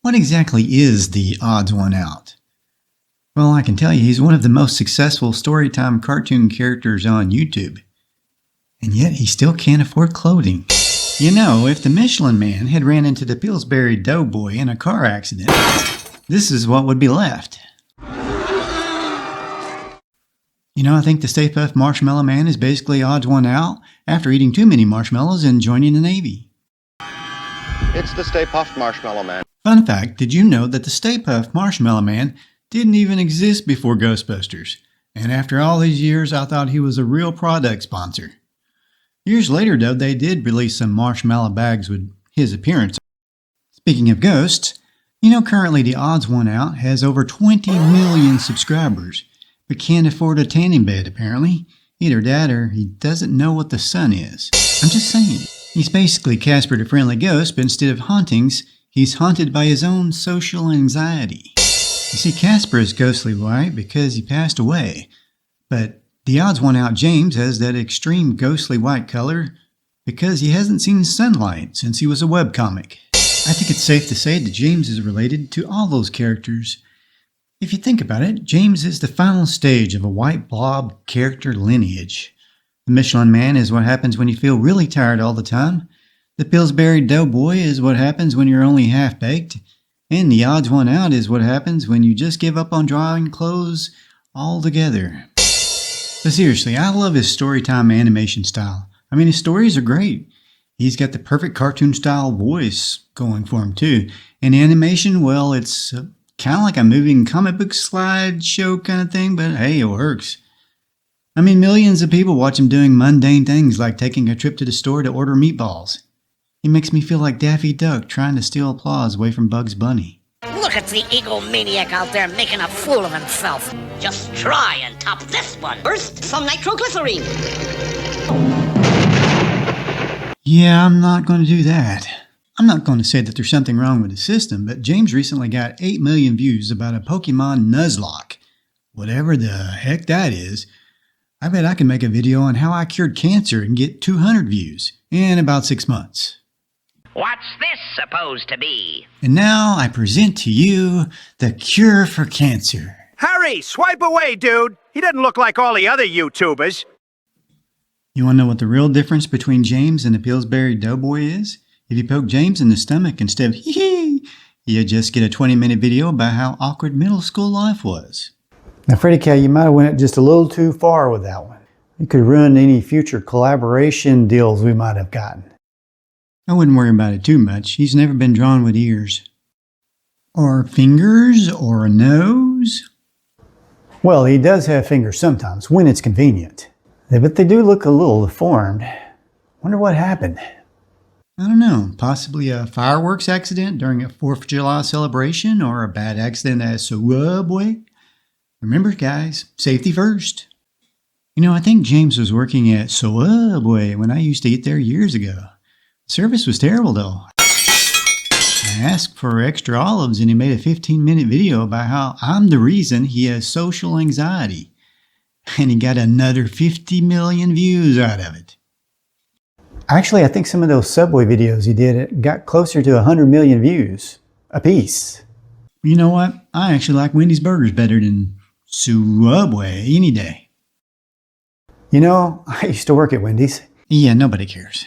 What exactly is the Odds One Out? Well, I can tell you he's one of the most successful storytime cartoon characters on YouTube. And yet he still can't afford clothing. You know, if the Michelin Man had ran into the Pillsbury Doughboy in a car accident, this is what would be left. You know, I think the Stay Puft Marshmallow Man is basically Odds One Out after eating too many marshmallows and joining the Navy. It's the Stay Puft Marshmallow Man. Fun fact, did you know that the Stay Puft Marshmallow Man didn't even exist before Ghostbusters? And after all these years, I thought he was a real product sponsor. Years later, though, they did release some marshmallow bags with his appearance. Speaking of ghosts, you know currently the Odds One Out has over 20 million subscribers, but can't afford a tanning bed apparently. Either that or he doesn't know what the sun is. I'm just saying. He's basically Casper the Friendly Ghost, but instead of hauntings, he's haunted by his own social anxiety. You see, Casper is ghostly white because he passed away, but the Odds One Out James has that extreme ghostly white color because he hasn't seen sunlight since he was a webcomic. I think it's safe to say that James is related to all those characters. If you think about it, James is the final stage of a white blob character lineage. The Michelin Man is what happens when you feel really tired all the time. The Pillsbury Doughboy is what happens when you're only half-baked. And the Odds One Out is what happens when you just give up on drawing clothes altogether. But seriously, I love his storytime animation style. I mean, his stories are great. He's got the perfect cartoon-style voice going for him, too. And animation, well, it's kind of like a moving comic book slideshow kind of thing, but hey, it works. I mean, millions of people watch him doing mundane things like taking a trip to the store to order meatballs. He makes me feel like Daffy Duck trying to steal applause away from Bugs Bunny. Look at the egomaniac out there making a fool of himself. Just try and top this one. First, some nitroglycerine. Yeah, I'm not going to do that. I'm not going to say that there's something wrong with the system, but James recently got 8 million views about a Pokemon Nuzlocke. Whatever the heck that is. I bet I can make a video on how I cured cancer and get 200 views in about 6 months. What's this supposed to be? And now I present to you the cure for cancer. Harry, swipe away, dude. He doesn't look like all the other YouTubers. You want to know what the real difference between James and the Pillsbury Doughboy is? If you poke James in the stomach instead of hee-hee, you just get a 20-minute video about how awkward middle school life was. Now, Frady Cat, you might have went just a little too far with that one. You could ruin any future collaboration deals we might have gotten. I wouldn't worry about it too much. He's never been drawn with ears. Or fingers, or a nose. Well, he does have fingers sometimes, when it's convenient. But they do look a little deformed. Wonder what happened. I don't know. Possibly a fireworks accident during a 4th of July celebration, or a bad accident at Sooubway. Remember, guys, safety first. You know, I think James was working at Sooubway when I used to eat there years ago. The service was terrible, though. I asked for extra olives, and he made a 15-minute video about how I'm the reason he has social anxiety. And he got another 50 million views out of it. Actually, I think some of those Subway videos he did got closer to 100 million views apiece. You know what? I actually like Wendy's burgers better than Sooubway any day. You know, I used to work at Wendy's. Yeah, nobody cares.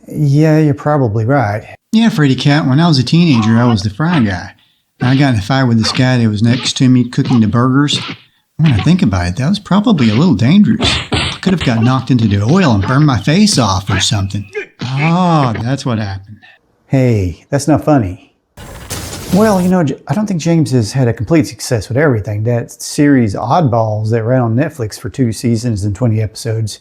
Yeah, you're probably right. Yeah, Frady Cat, when I was a teenager, I was the fry guy. I got in a fight with this guy that was next to me cooking the burgers. When I think about it, that was probably a little dangerous. I could have got knocked into the oil and burned my face off or something. Oh, that's what happened. Hey, that's not funny. Well, you know, I don't think James has had a complete success with everything. That series Oddballs that ran on Netflix for 2 seasons and 20 episodes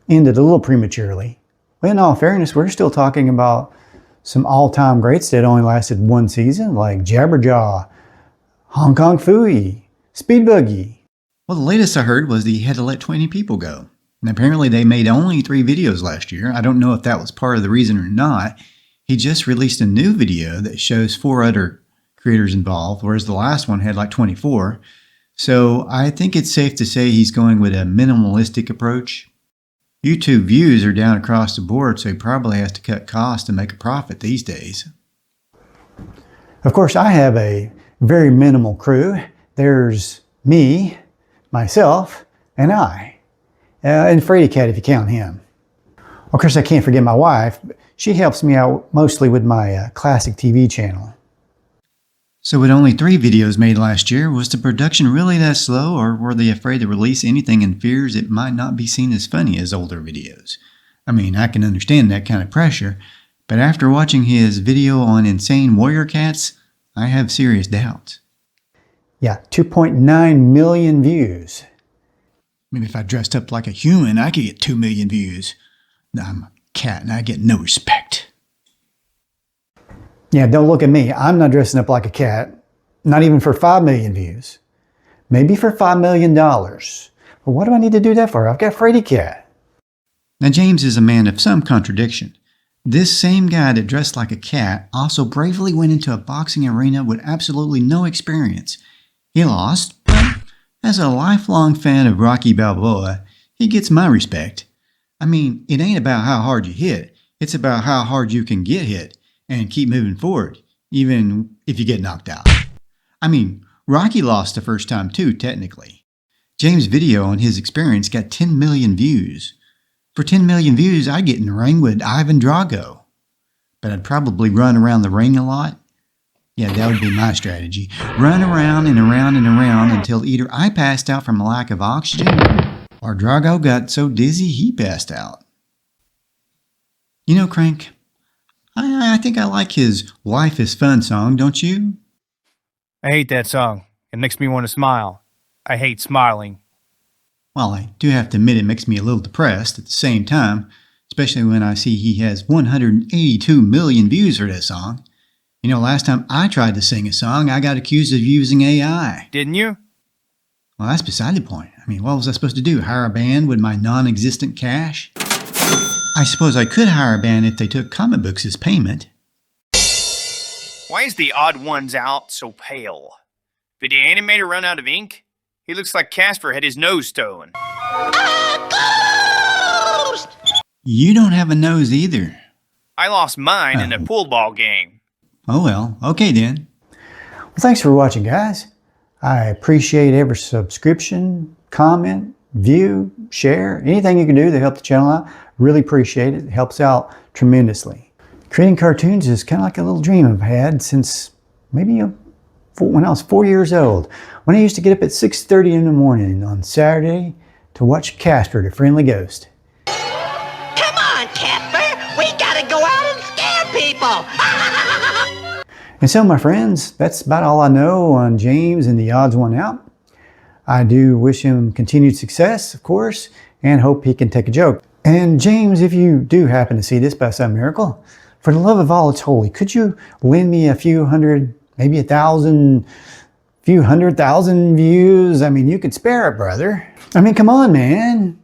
ended a little prematurely. Well, in all fairness, we're still talking about some all-time greats that only lasted 1 season, like Jabberjaw, Hong Kong Phooey, Speed Buggy. Well, the latest I heard was that he had to let 20 people go. And apparently they made only 3 videos last year. I don't know if that was part of the reason or not. He just released a new video that shows 4 other creators involved, whereas the last one had like 24. So I think it's safe to say he's going with a minimalistic approach. YouTube views are down across the board, so he probably has to cut costs to make a profit these days. Of course, I have a very minimal crew. There's me, myself, and I. And Frady Cat if you count him. Of course, I can't forget my wife. She helps me out mostly with my classic TV channel. So with only 3 videos made last year, was the production really that slow, or were they afraid to release anything in fears it might not be seen as funny as older videos? I mean, I can understand that kind of pressure, but after watching his video on insane warrior cats, I have serious doubts. Yeah, 2.9 million views. Maybe if I dressed up like a human, I could get 2 million views. I'm a cat and I get no respect. Yeah, don't look at me. I'm not dressing up like a cat. Not even for 5 million views. Maybe for $5 million. But what do I need to do that for? I've got Frady Cat. Now James is a man of some contradiction. This same guy that dressed like a cat also bravely went into a boxing arena with absolutely no experience. He lost, but as a lifelong fan of Rocky Balboa, he gets my respect. I mean, it ain't about how hard you hit. It's about how hard you can get hit and keep moving forward, even if you get knocked out. I mean, Rocky lost the first time too, technically. James' video on his experience got 10 million views. For 10 million views, I'd get in the ring with Ivan Drago. But I'd probably run around the ring a lot. Yeah, that would be my strategy. Run around and around and around until either I passed out from a lack of oxygen, or Drago got so dizzy he passed out. You know, Crank, I think I like his Life is Fun song, don't you? I hate that song. It makes me want to smile. I hate smiling. Well, I do have to admit it makes me a little depressed at the same time, especially when I see he has 182 million views for that song. You know, last time I tried to sing a song, I got accused of using AI. Didn't you? Well, that's beside the point. I mean, what was I supposed to do? Hire a band with my non-existent cash? I suppose I could hire a band if they took comic books as payment. Why is the odd ones out so pale? Did the animator run out of ink? He looks like Casper had his nose stolen. You don't have a nose either. I lost mine in a pool ball game. Oh well, okay then. Well, thanks for watching, guys. I appreciate every subscription, comment, view, share, anything you can do to help the channel out. Really appreciate it. It helps out tremendously. Creating cartoons is kind of like a little dream I've had since maybe when I was 4 years old. When I used to get up at 6:30 in the morning on Saturday to watch Casper the Friendly Ghost. Come on, Casper! We gotta go out and scare people! And so, my friends, that's about all I know on James and the Odds1Out. I do wish him continued success, of course, and hope he can take a joke. And James, if you do happen to see this by some miracle, for the love of all that's holy, could you lend me a few hundred, maybe 1,000, few 100,000 views? I mean, you could spare it, brother. I mean, come on, man.